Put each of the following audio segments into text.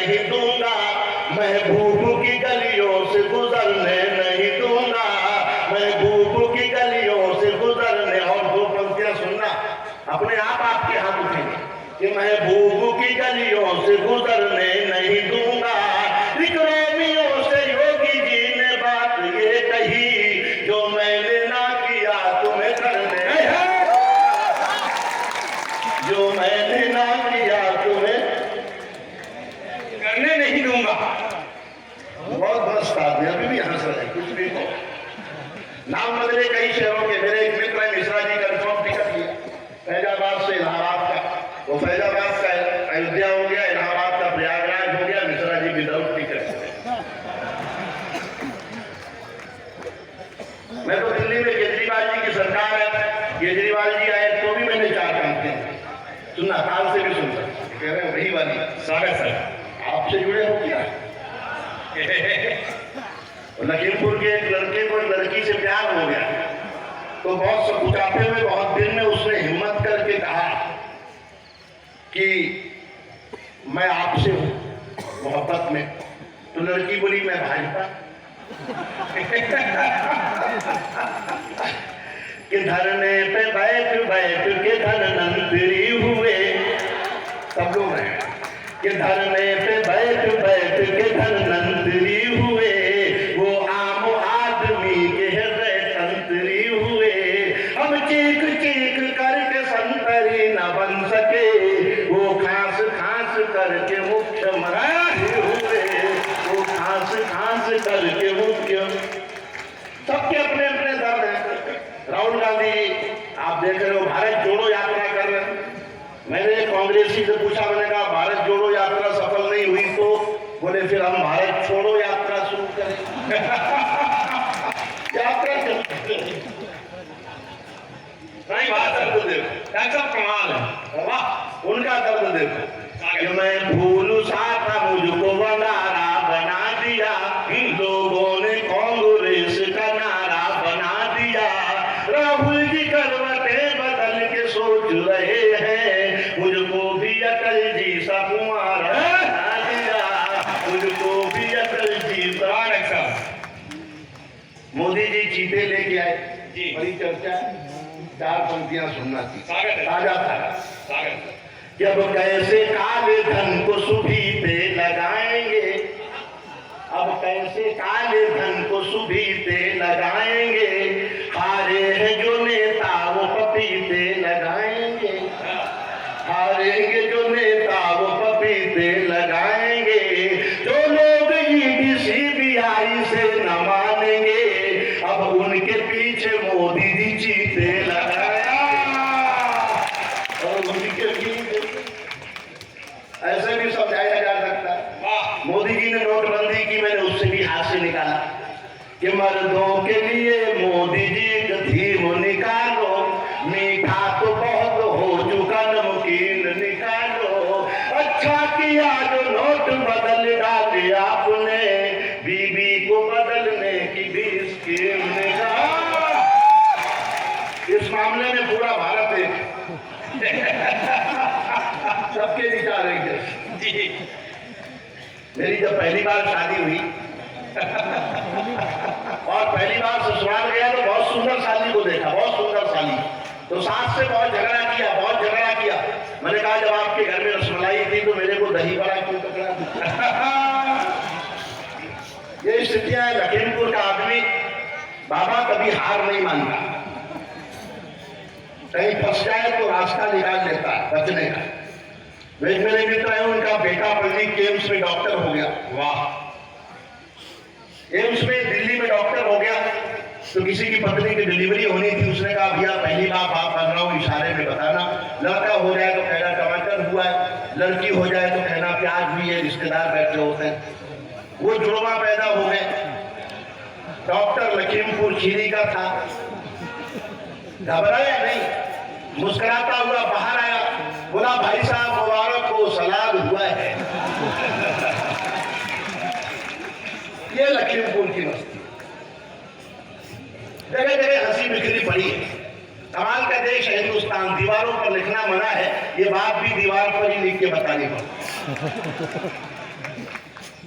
नहीं दूंगा, महबूब की गलियों से गुजरने नहीं दूंगा, महबूब की गलियों से गुजरने। और दो पंक्तियां सुनना, अपने आप आपके हाथ उठेंगे कि महबूब की गलियों से गुजरने नहीं दूंगा। विक्रमियों से योगी जी ने बात ये कही, जो मैंने ना किया तुम्हें करने, जो मैंने ना किया तुम्हें करने नहीं दूंगा। बहुत मस्त आदमी, अभी भी हंस रहे, कुछ भी हो। नाम बदले कई शहरों के। मेरे एक मित्र है मिश्रा जी, कंफर्म टिकट लिया फैजाबाद से इलाहाबाद का, वो फैजाबाद का अयोध्या हो गया, इलाहाबाद का प्रयागराज हो गया, मिश्रा जी विदाउट टिकट। मैं तो दिल्ली में केजरीवाल जी की सरकार है, केजरीवाल जी आए तो भी मैंने 4 काम किए, सुनना काल से भी सुन सकते, कह रहे हैं वही वाली। स्वागत सर, आपसे जुड़े हो क्या? लखीमपुर के एक लड़के को एक लड़की से प्यार हो गया, तो बहुत सकुचाते हुए बहुत दिन में उसने हिम्मत करके कहा कि मैं आपसे हूं मोहब्बत में। तो लड़की बोली मैं भाजपा। कि धरने पे बैठ बैठ के धनवंतरी हुए, सब लोग हैं कि धरने पे बैठ बैठ के धनवंतरी हुए, वो आम आदमी के हृदय तंत्री हुए। हम चीख चीख करके संतरी न बन सके, वो खांस खांस करके मुख्यमंत्री हुए, वो खांस खांस करके मुख्य। सबके अपने अपने दर्द हैं। राहुल गांधी आप देख रहे हो भारत जोड़ो यात्रा कर रहे हैं। मैंने कांग्रेसी से पूछा, मैंने कहा भारत जोड़ो यात्रा सफल नहीं हुई तो बोले फिर हम भारत छोड़ो यात्रा शुरू करें। यात्रा नहीं, बात दर्द देखो, कमाल है, वाह उनका दर्द देखो कि मैं भूल सा था मुझको बनारा बना दिया, लोगों ने कांग्रेस का नारा बना दिया। राहुल जी करवटें बदल के सोच रहे हैं, मुझको भी अटल जी सा कुमार बना दिया, मुझको भी अटल जी सा। मोदी जी चीते लेके आए, बड़ी चर्चा, 4 पंक्तियां सुनना थी, ताजा था। जब कैसे काले धन को सुभीते लगाएंगे, अब कैसे काले धन को सुभीते लगाएंगे, हारे हैं जो नेता वो पपीते लगाएंगे, हारेंगे जो नेता वो पपीते लगाएंगे। जो लोग ईडी सीबीआई से न मानेंगे, अब उनके पीछे मोदी जी चीते लगाया, और उनके पीछे ऐसे भी समझाया जा सकता है। मोदी जी ने नोटबंदी की, मैंने उससे भी हास्य निकाला कि मर्दों के लिए मोदी जी घीम निकालो, मीठा तो बहुत हो चुका नमकीन निकालो। अच्छा किया जो नोट बदल डाले आपने, बीबी को बदलने की भी स्कीम निकालो। इस मामले में पूरा भारत है, सबके विचार हैं। मेरी जब पहली बार शादी हुई और पहली बार ससुराल गया तो बहुत सुंदर साली को देखा, बहुत सुंदर साली। तो सास से बहुत झगड़ा किया, बहुत झगड़ा किया। मैंने कहा जब आपके घर में रसमलाई थी तो मेरे को दही बड़ा क्यों पकड़ा? ये स्थितियां है। लखीमपुर का आदमी बाबा कभी हार नहीं मानता, कहीं फंस जाए तो रास्ता निकाल लेता है बचने का। एक मेरे मित्र है, उनका बेटा पल्ली के एम्स में डॉक्टर हो गया। वाह, एम्स में दिल्ली में डॉक्टर हो गया तो किसी की पत्नी की डिलीवरी होनी थी। उसने कहा भैया पहली बार बात कर रहा हूँ, इशारे में बताना। लड़का हो जाए तो कहना टमाटर हुआ है, लड़की हो जाए तो कहना प्याज भी है, रिश्तेदार बैठे होते हैं। वो जुड़वा पैदा हो गए। डॉक्टर लखीमपुर खीरी का था, घबराया नहीं, मुस्कुराता हुआ बाहर आया, बोला भाई साहब मुबारक हो, सलाद हुआ है। ये लखीमपुर की मस्ती, जगह जगह हंसी बिखरी पड़ी है। कमाल का देश है हिंदुस्तान, दीवारों पर लिखना मना है, ये बात भी दीवार पर ही लिख के बतानी पड़ती।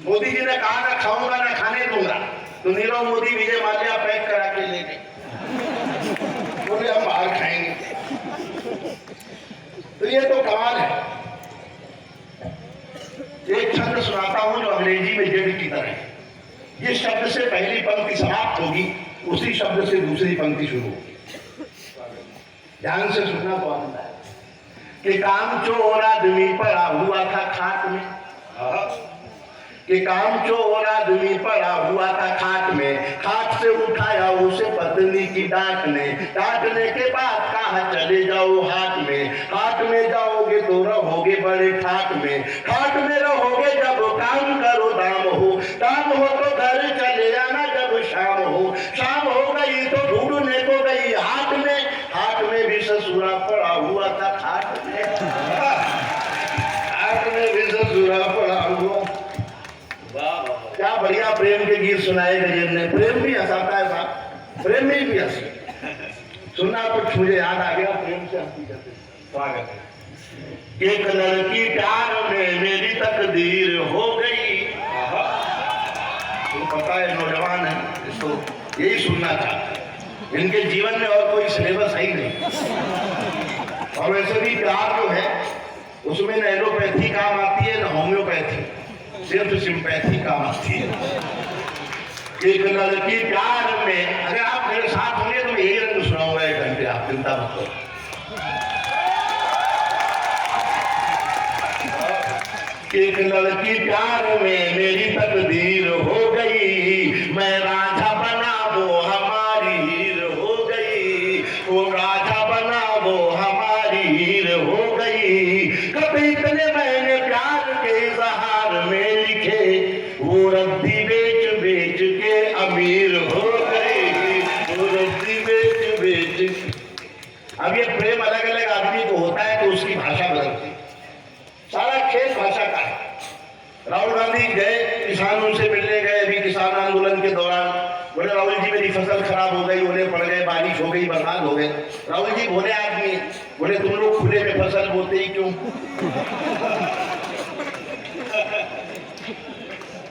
मोदी जी ने कहा ना खाऊंगा ना खाने दूंगा, तो नीरव मोदी विजय माल्या पैक करा के ले गए, बोले हम बाहर खाएंगे। तो ये तो कमाल है। एक छंद सुनाता हूं जो अंग्रेजी में जेड की तरह है। ये शब्द से पहली पंक्ति समाप्त होगी, उसी शब्द से दूसरी पंक्ति शुरू होगी। ध्यान से सुनना तो आनंद आए। कि काम चोर आदमी पड़ा हुआ था खाट में, कि काम चोर आदमी पड़ा हुआ था खाट में, खाट से उठाया उसे पत्नी की डांट ने, डांटने के बाद कहा चले जाओ हाट में, हाट में जाओगे तो रहोगे बड़े ठाट में, ठाट में रहोगे जब काम करो दाम हो, दाम हो तो घर चले जाना जब शाम हो, शाम हो गई तो ढूंढने को गई हाट में, हाट में भी ससुरा पड़ा हुआ था खाट में, हाट में भी ससुरा पड़ा हुआ। क्या बढ़िया प्रेम के गीत सुनाए गजेंद्र ने। प्रेम भी हंसाता है साहब, प्रेम में भी हंसी सुनना कुछ मुझे याद आ गया। प्रेम से हंसी करते स्वागत है। एक लड़की प्यार में मेरी तकदीर हो गई। तो पता है नौजवान है, इसको यही सुनना चाहते, इनके जीवन में और कोई सिलेबस है ही नहीं। और वैसे भी प्यार जो है उसमें न एलोपैथी काम आती है न होम्योपैथी, सिर्फ सिंपैथी काम आती है। एक लड़की प्यार में, अगर आप मेरे साथ होंगे तो मैं यही रंग सुनाऊंगा 1 घंटे, आप चिंता मत करो। एक लड़की प्यार में मेरी तकदीर हो गई, मैं राजा बना वो हमारी हीर हो गई, वो राजा बना वो हमारी हीर हो गई। कभी इतने मैंने प्यार के इजहार में लिखे, वो रद्दी बेच बेच के अमीर हो गई, वो रद्दी बेच बेच। अब ये प्रेम अलग अलग आदमी को होता है तो उसकी भाषा बदलती है, सारा खेल भाषा का है। राहुल गांधी गए, किसानों से मिलने गए अभी किसान आंदोलन के दौरान, बोले राहुल जी मेरी फसल खराब हो गई, ओले पड़ गए, बारिश हो गई, बरसात हो गए। राहुल जी भोले आदमी, बोले तुम लोग खुले में फसल बोते ही क्यों?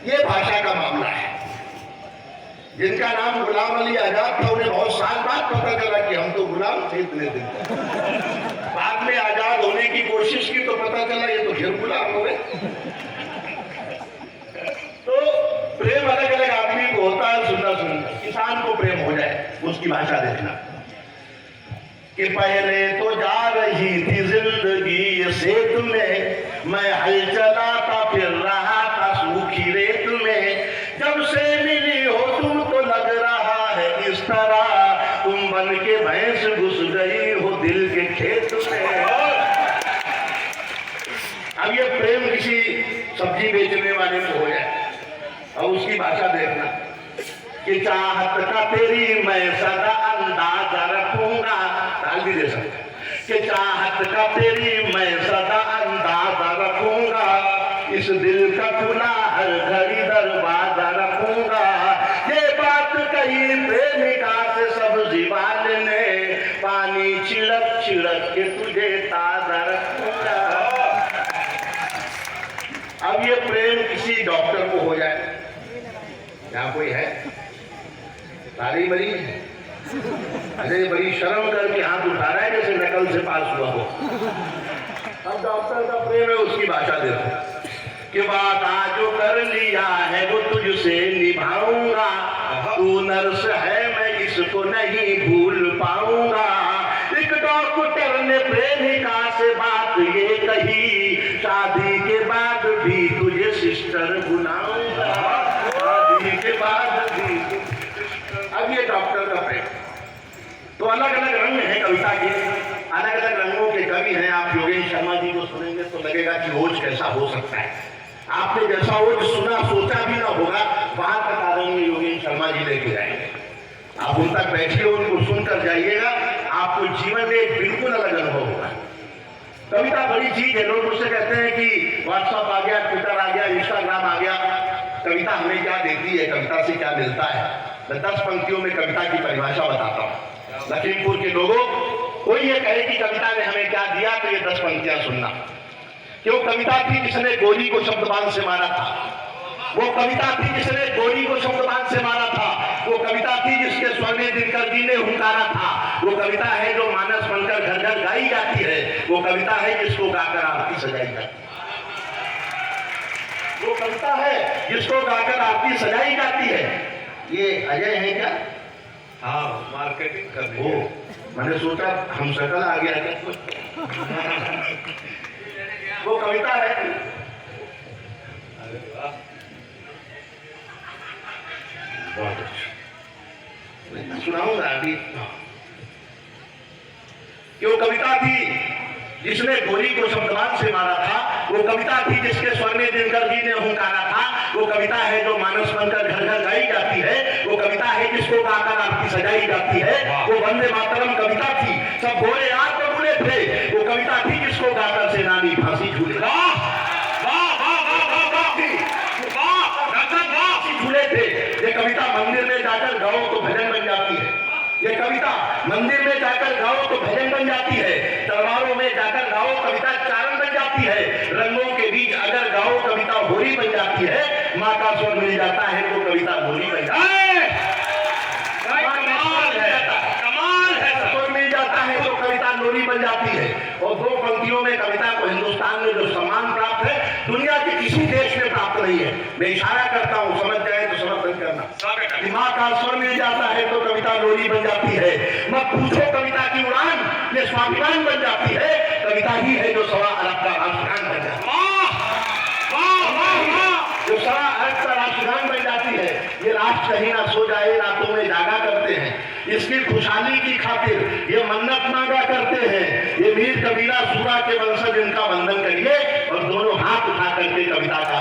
ये भाषा का मामला है। जिनका नाम गुलाम अली आजाद था उन्हें बहुत साल बाद पता चला कि हम तो गुलाम थे इतने दिन, बाद में आजाद होने की कोशिश की तो पता चला ये तो फिर गुलाम हो गए। तो प्रेम अलग अलग आदमी को होता है, सुनना सुनना। किसान को प्रेम हो जाए उसकी भाषा देखना कि पहले तो जा रही थी जिंदगी सेत में, मैं हल चलाता फिर रहा था सूखी रेत में, जब से मिली हो तुम तो लग रहा है इस तरह, तुम बन के भैंस घुस गई हो दिल के खेत में। अब ये प्रेम किसी सब्जी बेचने वाले को हो जाए और उसकी भाषा देखना कि चाहत का तेरी मैं सदा अंदाजा रखूंगा, ताल भी दे सकते कि चाहत का तेरी मैं सदा अंदाजा रखूंगा, इस दिल का खुला हर घड़ी दरवाजा रखूंगा, ये बात कही प्रेमिका से सब्जी वाले ने, पानी छिड़क छिड़क के तुझे ताजा रखूंगा। अब ये प्रेम किसी डॉक्टर को हो जाए, यहाँ कोई है तारी मरी, अरे बड़ी शर्म करके हाथ उठा रहा है जैसे नकल से पास हुआ हो। अब डॉक्टर का प्रेम है उसकी भाषा देखो कि वादा जो कर लिया है वो तुझसे निभाऊंगा, तू नर्स है मैं इसको नहीं भूल पाऊंगा। एक डॉक्टर ने प्रेमिका से बात ये कही, शादी के बाद भी तुझे सिस्टर बुलाऊंगा, शादी के बाद भी। अब ये डॉक्टर का प्रेम। तो अलग अलग रंग है कविता के, अलग अलग रंगों के कवि हैं। आप योगेश शर्मा जी को सुनेंगे तो लगेगा कि ओज कैसा हो सकता है। आपने जैसा ओज सुना सोचा भी ना होगा, वहां तक आदरणीय योगेश शर्मा जी लेके जाएंगे। आप उन तक बैठिए, उनको सुनकर जाइएगा, आपको जीवन में एक बिल्कुल अलग अनुभव होगा। कविता बड़ी चीज है। लोग मुझसे कहते हैं कि व्हाट्सएप आ गया, ट्विटर आ गया, इंस्टाग्राम आ गया, कविता हमें क्या देती है, कविता से क्या मिलता है। मैं 10 पंक्तियों में कविता की परिभाषा बताता हूँ। लखीमपुर के लोगों, कोई ये कहे कि कविता ने हमें क्या दिया तो ये 10 पंक्तियां सुनना कि वो कविता थी जिसने गोली को शब्दबान से मारा था। वो कविता थी जिसने गोली को शब्दबान से मारा था। वो कविता थी जिसके स्वर में दिनकर जी ने हुंकारा था। वो कविता है जो मानस बनकर घर घर गाई जाती है। वो कविता है जिसको गाकर आरती सजाई जाती है। वो कविता है जिसको गाकर आरती सजाई जाती है। ये अजय है क्या? हाँ, मार्केटिंग कर रही वो है। मैंने सोचा हम शकल आ गया क्या? वो कविता है। अरे वाह, बहुत अच्छा, मैं सुनाऊंगा अभी। कि वो कविता थी जिसने गोली को शब्दबान से मारा था। वो कविता थी जिसके स्वर में दिनकर जी ने हुंकारा था। वो कविता है जो मानस बनकर घर घर गाई जाती है। वो कविता है जिसको गाकर आरती सजाई जाती है। वो वंदे मातरम कविता थी, सब घोड़े आग पर उड़े थे। वो कविता थी जिसको गाकर सेनानी फांसी झूले। झूले थे। ये कविता मंदिर में जाकर गाओ तो भजन बन जाती है। ये कविता मंदिर में जाकर गाओ तो भजन बन जाती है। तलवारों में जाकर गाओ कविता चारण बन जाती है। रंगों के बीच अगर गाओ कविता होली बन जाती है। माँ का स्वर मिल जाता है तो कविता होली बन जाती है। कमाल है, स्वर मिल जाता है तो कविता लोरी बन जाती है। और दो पंक्तियों में कविता को हिंदुस्तान में जो सम्मान प्राप्त है दुनिया के किसी देश में प्राप्त नहीं है। मैं इशारा करता हूँ, समझ जाए तो समर्थन करना। दिमाग का स्वर मिल जाता है तो कविता लोरी बन जाती है। मत पूछो कविता की उड़ान, ये स्वाभिमान बन जाती है। कविता ही है जो सवा अरब का राष्ट्रगान बन जाती है। जो सवा अरब का राष्ट्रगान बन जाती है। ये राष्ट्र कहीं ना सो जाए, रातों में जागा करते हैं। इसकी खुशहाली की खातिर ये मन्नत मांगा करते हैं। ये मीर कबीरा सूरा के वंशज इनका वंदन करिए और दोनों हाथ उठा करके कविता का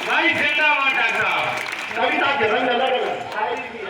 भाई जिंदाबाद डॉक्टर साहब। कविता के रंग अलग अलग, शायरी भी